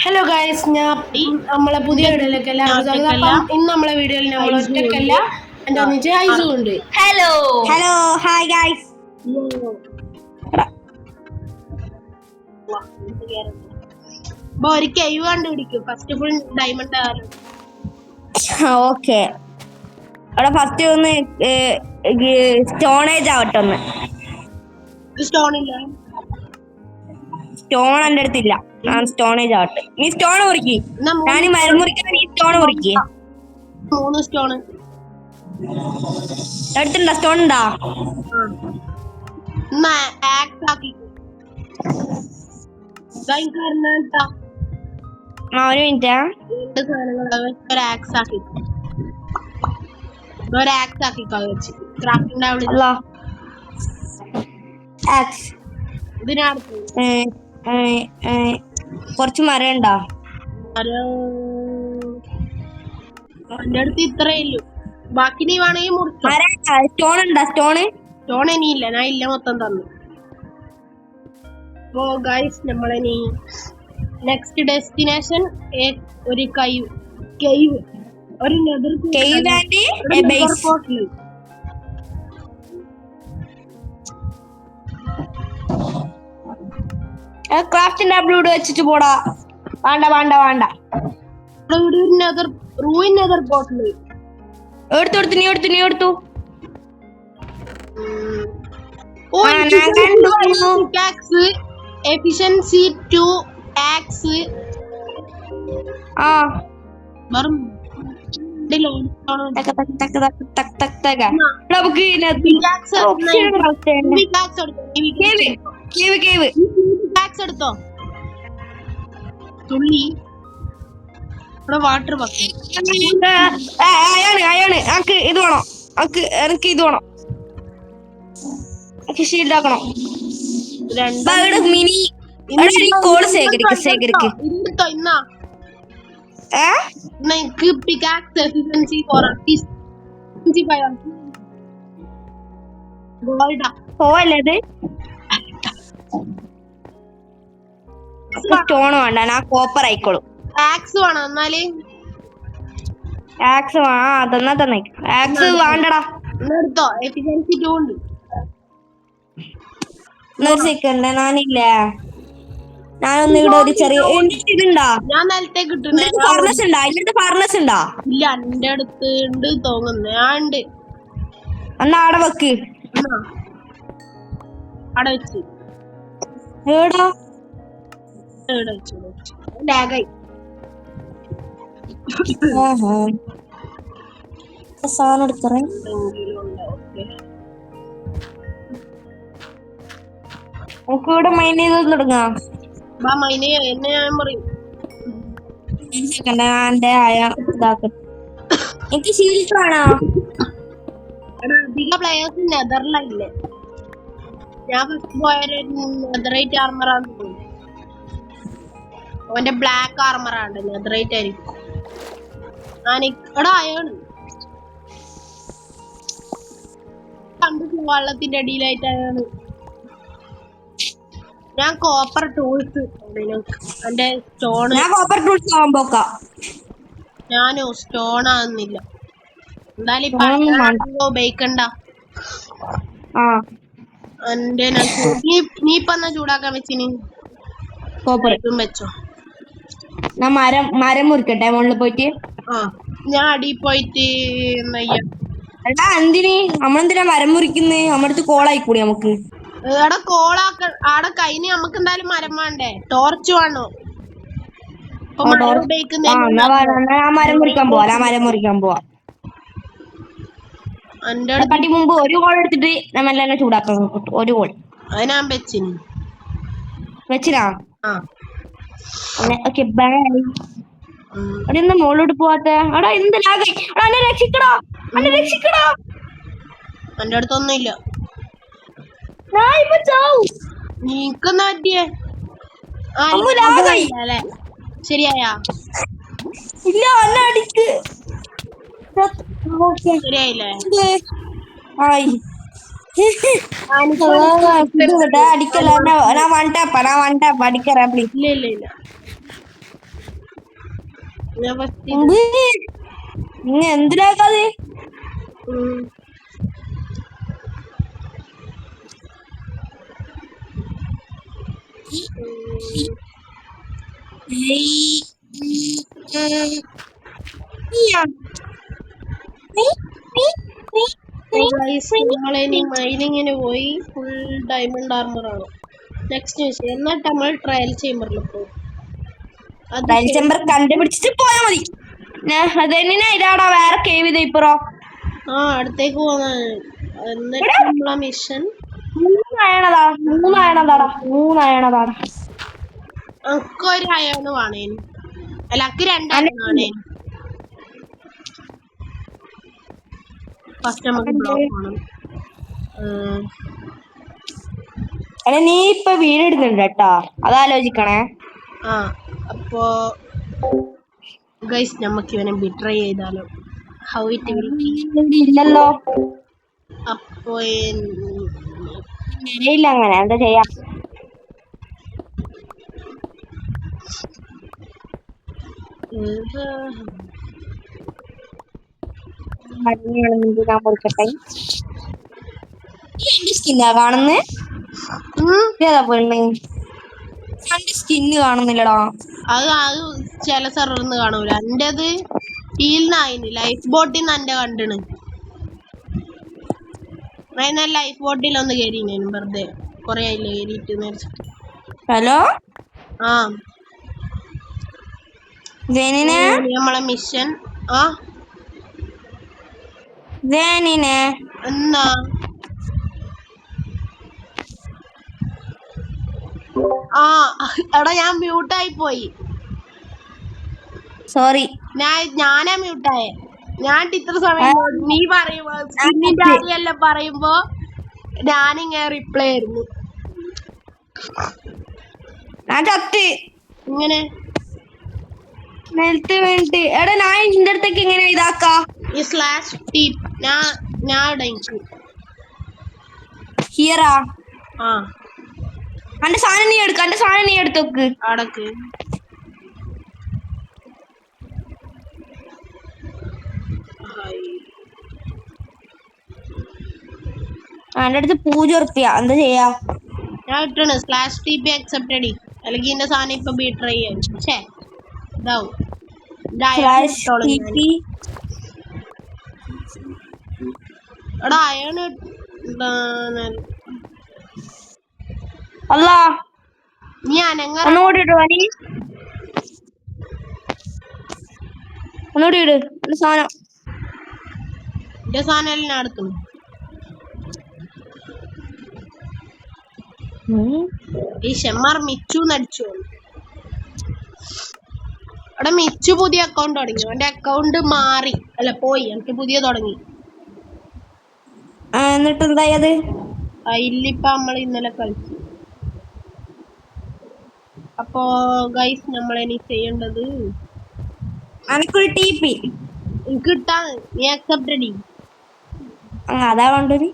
Hello guys, ഞാൻ നമ്മളെ പുതിയ വീഡിയോയിലേക്ക് എല്ലാവർക്കും സ്വാഗതം. അപ്പം ഇന്ന് നമ്മളെ വീഡിയോയിൽ നമ്മൾ ഒറ്റക്കല്ല, എൻ്റെ ഒന്നിച്ച് ഐസു ഉണ്ട്. Hello hello hi guys. ഒരു കൈവ് കണ്ടുപിടിക്കും. ഫസ്റ്റ് ഫുൾ ഡയമണ്ട് ആയാലും ഓക്കെ. അവിടെ ഫസ്റ്റ് ഒന്ന് സ്റ്റോണേജ് ആവട്ടെ. ഒന്ന് സ്റ്റോൺ ഇല്ല. സ്റ്റോൺ എൻ്റെ അടുത്തില്ല. ഞാൻ സ്റ്റോണേജ് ആവട്ടെ. നീ സ്റ്റോൺ മുറിക്ക്. ഞാൻ മരം മുറിക്കുന്ന നീ സ്റ്റോൺ മുറിക്ക്. 3 സ്റ്റോൺ എടുത്തിട്ടുണ്ടോ? സ്റ്റോൺ ഉണ്ടോ? ഒരു മിനിറ്റാ. കുറച്ച് മരം ഉണ്ടോ? എന്റെ അടുത്ത് ഇത്രേ ഇല്ലു. ബാക്കി നീ വേണമെങ്കിൽ സ്റ്റോൺ ഉണ്ടോ? സ്റ്റോൺ ഇനിയില്ല. ഞാൻ ഇല്ല മൊത്തം തന്നു. അപ്പോ ഗൈസ്, നമ്മളിനി നെക്സ്റ്റ് ഡെസ്റ്റിനേഷൻ ഒരു കേവ്, ഒരു നെതർ പോർട്ടൽ. ക്രാഫ്റ്റിന്റെ ബ്ലൂഡ് വെച്ചിട്ട് പോടാ. വേണ്ട. നെതർ പോർട്ടൽ നീ എടുത്തു. Efficiency 2 tax. എടുത്തോ തുള്ളി. വാട്ടർ അയാണ് ഇത് വേണം. എനിക്ക് ഇത് വേണം. ഷീൽഡ് ആക്കണം. മിനി കോൾ ശേഖരിക്ക്. പോവല്ലേ? സ്റ്റോൺ വേണ്ട, ഞാൻ കോപ്പർ ആയിക്കോളും. ആക്സ് വേണം. എന്നാല് ആക്സ് തന്നെ ആക്സ് വേണ്ടടാ. എടുത്തോ. എഫിഷ്യൻസി 2 ഉണ്ട്. സെക്കൻഡ്, ഞാനില്ലേ. ഞാനൊന്ന് ഇവിടെ ഒരു ചെറിയ ഇതുണ്ടാ. ഞാൻ നേരത്തെ കിട്ടുന്ന ഫർണസ് ഉണ്ടാ? ഇതിന്റെ ഫർണസ് ഉണ്ടാ? ഇല്ല, എന്റെ അടുത്ത് ഉണ്ട് തോന്നുന്നു. ഞാൻ ഉണ്ട്. എന്നാ അവിടെ വെക്ക്. അവിടെ വെച്ച് എവിടാ? ലാഗായി. സാധനം എടുക്കറേ. നമുക്ക് ഇവിടെ മൈൻ ചെയ്ത് തുടങ്ങാം. എനിക്ക് ഷീൽഡ് വേണോ? അധിക പ്ലേയേഴ്സ് നെതറിലല്ലേ. ഞാൻ ഫസ്റ്റ് പോയൊരു നെതറൈറ്റ് ആർമറാന്ന് തോന്നുന്നു. അവന്റെ ബ്ലാക്ക് ആർമറാണ്. നെതറൈറ്റ് ആയിരിക്കും. ഇവിടെ അയാണ് വെള്ളത്തിന്റെ അടിയിലായിട്ട് അയാണ്. ഞാൻ കോപ്പർ ടൂൾസ് എന്റെ സ്റ്റോൺ. ഞാനോ സ്റ്റോൺ ആകുന്നില്ല. എന്തായാലും ഉപയോഗിക്കണ്ട. എന്റെ നീ ഇപ്പൊ എന്നാ ചൂടാക്കാൻ വെച്ചിനി? വെച്ചോ. മരം മുറിക്കട്ടെ മുകളിൽ പോയിട്ട്. ഞാൻ അടിയിൽ പോയിട്ട് എന്തിന് നമ്മളെന്തിനാ മരം മുറിക്കുന്നത്? നമ്മുടെ അടുത്ത് കോളായിക്കൂടി നമുക്ക്. എടാ കോളാക്ക ആടെ കഴിഞ്ഞ് നമുക്ക് എന്തായാലും മരം വേണ്ടേ? ടോർച്ച് വേണോ? മരം മുറിക്കാൻ പോവാ. എന്റെ അടുത്ത് മുമ്പ് ഒരു കോൾ എടുത്തിട്ട് നമ്മളെല്ലാം ചൂടാക്കാൻ കിട്ടും. ഒരു കോൾ അത് ഞാൻ വെച്ചിനാ. Okay bye. അവിടെ എന്താ മോളോട് പോവാത്ത? എടാ എന്ത് ലാഗായി? എന്നെ രക്ഷിക്കടാ. എന്റെ അടുത്തൊന്നുമില്ല. നീക്കെന്നാ പറ്റിയേ? ശരിയായ ഇല്ല, എന്നെ അടിക്ക്. ശരിയായില്ലേ? അടിക്കല്ല, ഞാൻ വൺ ടാപ്പ് അടിക്കറാ പ്ലീസ്. ഇല്ല ഞാൻ ഫസ്റ്റ് നിങ്ങൾ എന്തിനാക്കാതെ നമ്മളിനി മൈനിങ്ങിന് പോയി ഫുൾ ഡയമണ്ട് ആർമറാണ് നെക്സ്റ്റ് വിഷയം. എന്നിട്ട് നമ്മൾ ട്രയൽ ചേമ്പറിൽ പോകും. ചേമ്പർ കണ്ടുപിടിച്ചിട്ട് പോയാ മതി. അതെന്നെ ഇതാടാ വേറെ കേവ് ചെയ്ത ഇപ്പറോ അടുത്തേക്ക് പോകുന്നതാണ്. എന്നിട്ട് നമ്മളെ മിഷൻ മൂന്നായണതാടാ അക്ക് ഒരു അയോണ് വേണേന്. അല്ല അക്ക് രണ്ടയണ് വേണേന്. ഫസ്റ്റ് നമുക്ക് ബ്ലോക്ക് വേണം. അല്ല നീ ഇപ്പൊ വീടെടുക്കുന്നുണ്ട് കേട്ടാ, അതാലോചിക്കണേ. അപ്പോ ഗൈസ് നമുക്ക് ഇവനെ ബിട്രൈ ചെയ്താലോ? How it will be? ഇല്ലല്ലോ. അപ്പോ ഇല്ല, അങ്ങനെ എന്താ ചെയ്യാ? ഞാൻ കൊടുക്കട്ടെ. എന്റെ സ്കിന്നാ കാണുന്നേ? ഏതാ പെണ്ണ്? എന്റെ സ്കിന്ന് കാണുന്നില്ലടാ. അത് ചില സെർവറിന്ന് കാണൂല. എന്റേത് ഹീലിനായിന് ലൈഫ് ബോട്ടിൽ നിന്ന് എന്റെ കണ്ടിണ്. ഞാൻ ലൈഫ് ബോട്ടിൽ ഒന്ന് കയറിനു വെറുതെ. കൊറേ ആയില്ലേ കയറിയിട്ട് മേടിച്ചിട്ട്. ഹലോ, നമ്മളെ മിഷൻ എന്നാ എടാ ഞാൻ മ്യൂട്ടായി പോയി. സോറി, ഞാനാ മ്യൂട്ടായേ. ഞാൻ ഇത്ര സമയം നീ പറയുമ്പോ സ്കിന്നിന്റെ കാര്യമെല്ലാം പറയുമ്പോ ഞാനിങ്ങനെ റിപ്ലൈ ആയിരുന്നു. ഇങ്ങനെ എടാ ഞാൻ നിന്റെ അടുത്തേക്ക് എങ്ങനെ ഇതാക്കാ? ഈ സ്ലാഷ് ടീപ്പ് ഞാൻ ഇടയ്ക്ക് ഹിയറാ. എന്റെ സാധനം നീ എടുത്തോക്ക്. അടക്ക് എന്റെ അടുത്ത് 0 ഉറുപ്പ്യ. എന്താ ചെയ്യാ? ഞാൻ ഇട്ടാണ് സ്ലാഷ് ടിപി അക്സെപ്റ്റഡ്. അല്ലെങ്കിൽ എന്റെ സാധനം ഇപ്പൊ ബീട്രൈ ചെയ്യാം. ഇതാവും എടാ അയാണ്. അല്ലാ, നീ അനങ്ങ ഒന്നുകൂടി ഇട് സാധനം. എന്റെ സാധനം എല്ലാം എടുക്കുന്നു. ഈ ഷെമ്മാർ മിച്ചു നടിച്ചു. അവിടെ മിച്ചു പുതിയ അക്കൗണ്ട് തുടങ്ങി. അവന്റെ അക്കൗണ്ട് മാറി പോയി. എനിക്ക് പുതിയ തുടങ്ങി. എന്നിട്ട് എന്തായത്? ഇല്ലിപ്പ നമ്മൾ ഇന്നലെ കളിച്ചു. അപ്പോ ഗൈസ് നമ്മളെനി ചെയ്യേണ്ടത് എനിക്കൊരു ടിപി കിട്ടാണ്. നീ അക്സെപ്റ്റഡ്. അതാ വേണ്ടൊരു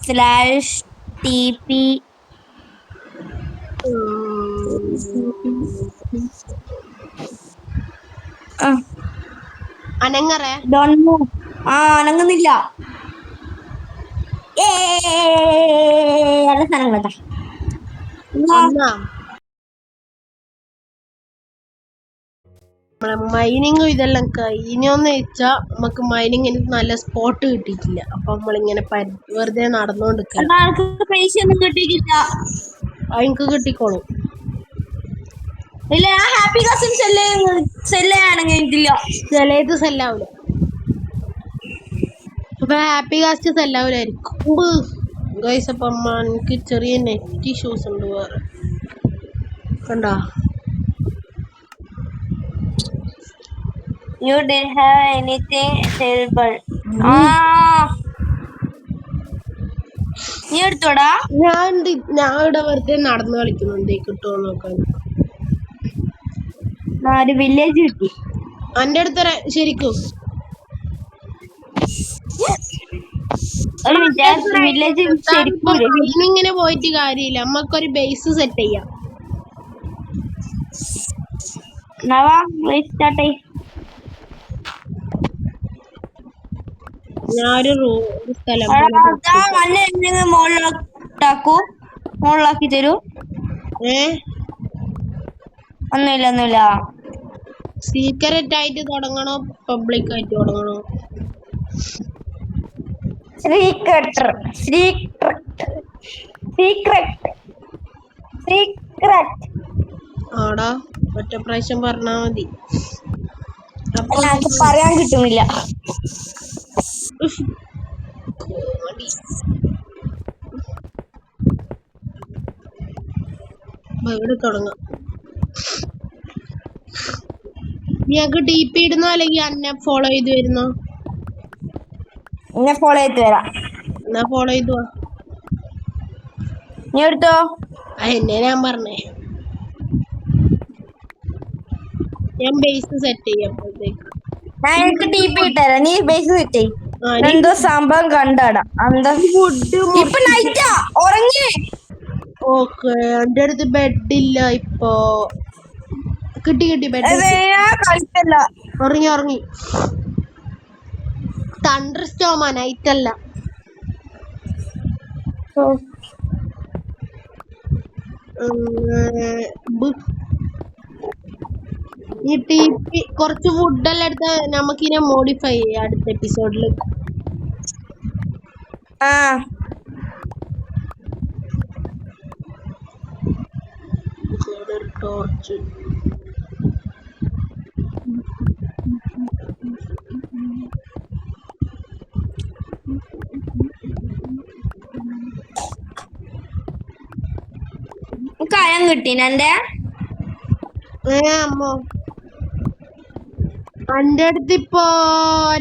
സ്ലാഷ് ടിപി. അനങ്ങറേ അനങ്ങുന്നില്ല. നല്ല സാധനങ്ങളാ. മൈനിങ്ങും ഇതെല്ലാം കഴിഞ്ഞോന്ന് വെച്ചാ നമുക്ക് മൈനിങ്ങിന് നല്ല സ്പോട്ട് കിട്ടിയിട്ടില്ല. അപ്പൊ നമ്മളിങ്ങനെ വെറുതെ നടന്നോണ്ടിരിക്കണം. പൈസ ഒന്നും കിട്ടിയിട്ടില്ല. എനിക്ക് കിട്ടിക്കോളും. ഇല്ല, ഞാൻ ഹാപ്പി കസിൻ സെല്ലാണെങ്കിൽ ചിലത് സെല്ലാവൂല. അപ്പൊ ഹാപ്പി കാസ്റ്റ് സെല്ലാവൂലായിരിക്കും ഗൈസ്. അപ്പൊ എനിക്ക് ചെറിയ നെറ്റ് ഇഷ്യൂസ് ഉണ്ട് വേറെ. കണ്ടോ? You didn't have anything terrible. നീ എടുത്തോടാ. ഞാൻ ഇവിടെ വെറുതെ നടന്നു കളിക്കുന്നുണ്ട്. കിട്ടുമോ നോക്കാൻ. ഒരു വില്ലേജ് കിട്ടി എന്റെ അടുത്ത് ശരിക്കും. വില്ലേജ് ഇങ്ങനെ പോയിട്ട് കാര്യമില്ല. നമ്മക്കൊരു ബേസ് സെറ്റ് ചെയ്യാം. നവാ റീസ്റ്റാർട്ട് ഞാനൊരു സ്ഥലം മുകളിലോട്ടാക്കൂ മുകളിലാക്കി തരൂ. ഒന്നുമില്ല സീക്രട്ട് ആയിട്ട് തുടങ്ങണോ പബ്ലിക് ആയിട്ട് തുടങ്ങണോ? ആടാ ഒറ്റ പ്രാവശ്യം പറഞ്ഞാ മതി. അപ്പൊ എനിക്ക് പറയാൻ കിട്ടുന്നില്ല. ഇവിടെ തുടങ്ങാം. ഞങ്ങക്ക് DP ഇടുന്നോ അല്ലെങ്കിൽ അന്നെ ഫോളോ ചെയ്ത് വരുന്നോ? എന്നെ ഫോളോ ചെയ്ത് വരാം. എന്നാ ഫോളോ ചെയ്തു വാ. നീ എടുത്തോ. എന്നെ ഞാൻ പറഞ്ഞേ ഞാൻ ബേസ് സെറ്റ് ചെയ്യപ്പോഴത്തേക്ക് ഞാൻ എനിക്ക് TP ഇട്ടുതരാം. നീ ബേസ് സെറ്റ് ചെയ്യ്. എന്തോ സംഭവം കണ്ടാടാ. ഇപ്പൊ നൈറ്റാ ഉറങ്ങി. ഓക്കെ എന്റെ അടുത്ത് ബെഡില്ല ഇപ്പൊ. കിട്ടി ബെഡ്. കളിക്കല്ല. ഉറങ്ങി. തണ്ടർ സ്റ്റോമാ നൈറ്റ് അല്ല. ഈ TP കുറച്ച് ഫുഡെല്ലാം എടുത്ത് നമുക്കിനെ മോഡിഫൈ ചെയ്യാം അടുത്ത എപ്പിസോഡില്. ടോർച്ച് കയം കിട്ടീന എന്റെ അമ്മോ എന്റെ അടുത്ത് ഇപ്പൊ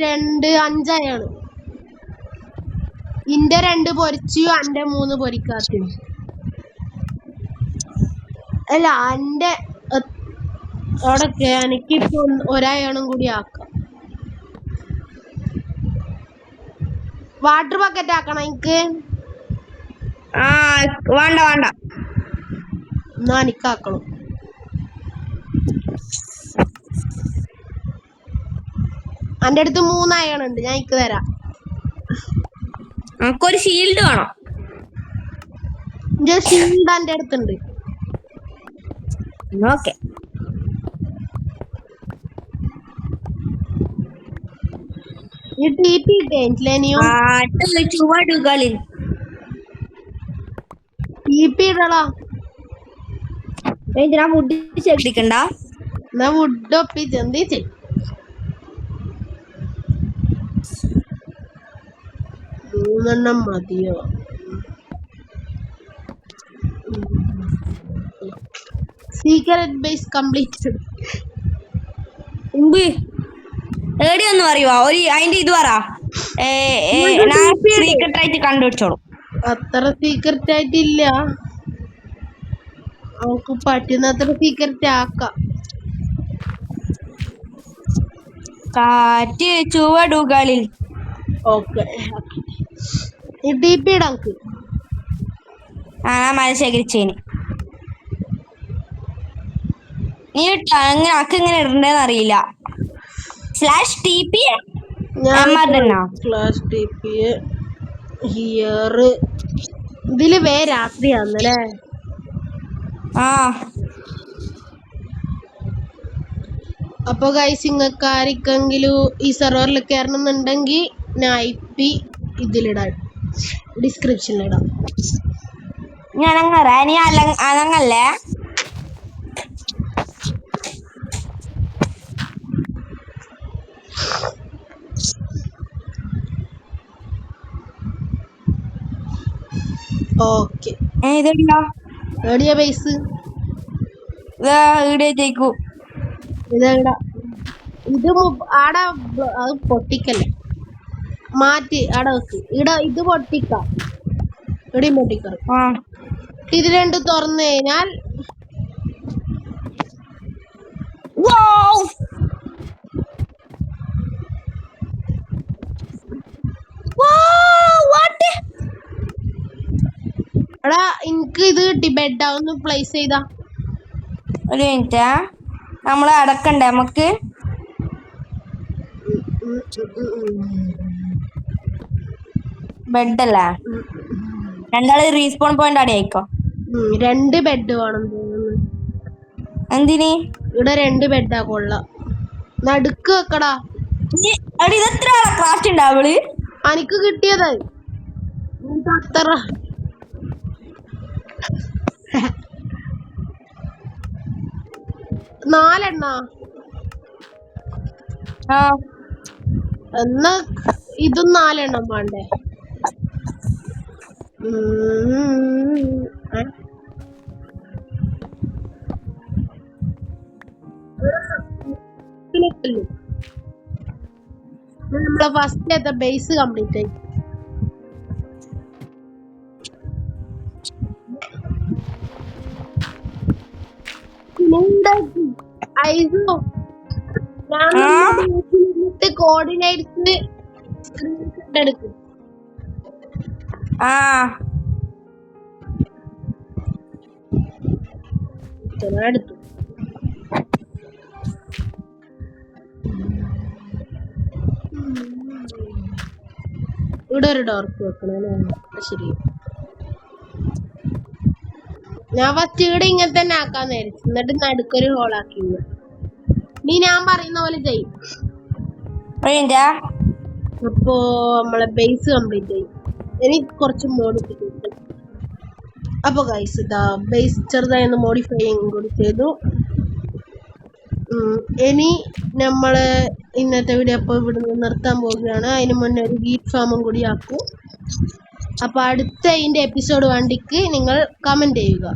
5 ഇന്റെ 2 പൊരിച്ചു അന്റെ 3 പൊരിക്കാത്ത. അല്ല എന്റെ അവിടൊക്കെ എനിക്കിപ്പോ ഒരായണം കൂടി ആക്കാം. വാട്ടർ ബക്കറ്റ് ആക്കണം എനിക്ക്. വേണ്ട എന്നാ എനിക്കാക്കണം. എന്റെ അടുത്ത് 3 അയണുണ്ട്, ഞാൻ ഇക്ക് തരാം. നമുക്കൊരു ഷീൽഡ് വേണം. എന്റെ ഷീൽഡ് എന്റെ അടുത്തുണ്ട്. ഓക്കെ ഈ TP ഇട്ടേനിയോ? TP ഇടടാ. ഫുഡ് ചെടിക്കണ്ട. എന്നാ വുഡ് ഒപ്പിച്ച് എന്ത് ചെയ്യും? 3 മതിയോ? Secret base complete. എവിടെയൊന്നും അറിയുവാ ഒരു അതിന്റെ ഇത് പറ. സീക്രട്ട് ആയിട്ട് കണ്ടുപിടിച്ചോളൂ. അത്ര സീക്രട്ട് ആയിട്ടില്ല, നമുക്ക് പറ്റുന്നത്ര സീക്രട്ട് ആക്കാം. കാറ്റ് ചുവടുകളിൽ. ഓക്കെ ഈ TP ഇടക്ക് മഴ ശേഖരിച്ചേന്. നീ അങ്ങനെ ഇങ്ങനെ ഇടണ്ടേന്ന് അറിയില്ല. /TP ഹിയർ ഇതില് രാത്രിയാന്നല്ലേ? അപ്പൊ ഗൈസ് നിങ്ങൾക്ക് ആർക്കെങ്കിലും ഈ സെർവറിൽ കയറണമെന്നുണ്ടെങ്കിൽ ഞാൻ IP ഇതിലിടാം, ഡിസ്ക്രിപ്ഷനിലിടാം. നീ അനങ്ങല്ലേ? ഓക്കെ എവിടെയാ ബേസ്? ഇവിടേക്കൂ. ഇതെടാ ഇത് ആടെ അത് പൊട്ടിക്കല്ലേ, മാറ്റി ആടെ വെക്ക്. ഇത് പൊട്ടിക്കാം, ഇവിടെയും പൊട്ടിക്കാം. ഇത് 2 തുറന്നു കഴിഞ്ഞാൽ എടാ എനിക്ക് ഇത് കിട്ടി. ബെഡ് ഒന്ന് പ്ലേസ് ചെയ്താ. ഒരു മിനിറ്റ്. നമ്മളെ അടക്കണ്ടേ നമുക്ക്? ബെഡല്ലേ? രണ്ടാള് റീസ്പോൺ പോയിന്റ് ആടെ ആയിക്കോ. 2 ബെഡ് വേണം തോന്നുന്നു. എന്തിന്? ഇവിടെ 2 ബെഡാ കൊള്ളാം. നടുക്ക് വെക്കടാ. ഇതെത്ര ആളാ ക്രാഫ്റ്റ് ഉണ്ടാവള്? എനിക്ക് കിട്ടിയത് അത്ര 4 എണ്ണ. എന്നാ ഇതും 4 എണ്ണം വേണ്ടേ? നമ്മളെ ഫസ്റ്റ് ബേസ് കംപ്ലീറ്റ് ആയി. കോർഡിനേറ്റ്സ് എടുക്കും. എടുത്തു. ഇവിടെ ഒരു ഡോർക്ക് വെക്കണല്ലേ? ശരി. ഞാൻ ഫസ്റ്റ് ഇവിടെ ഇങ്ങനെ തന്നെ ആക്കാന്ന് വിചാരിച്ചു. എന്നിട്ട് നടുക്കൊരു ഹോളാക്കി. നീ ഞാൻ പറയുന്ന പോലെ ചെയ്യും. അപ്പോ നമ്മളെ ബേസ് കംപ്ലീറ്റ് ആയി. എനിക്ക് കുറച്ച് മോഡിഫിക്കേഷൻ. അപ്പൊ ഗൈസ് ഇതാ ബേസ് ചെറുതായി ഒന്ന് മോഡിഫൈ കൂടി ചെയ്തു. ഇനി നമ്മള് ഇന്നത്തെ വീഡിയോ അപ്പോൾ ഇവിടുന്ന് നിർത്താൻ പോവുകയാണ്. അതിന് മുന്നേ ഒരു വീറ്റ് ഫാമും കൂടി ആക്കും. അപ്പൊ അടുത്ത ഇതിന്റെ എപ്പിസോഡ് വേണ്ടിക്ക് നിങ്ങൾ കമന്റ് ചെയ്യുക.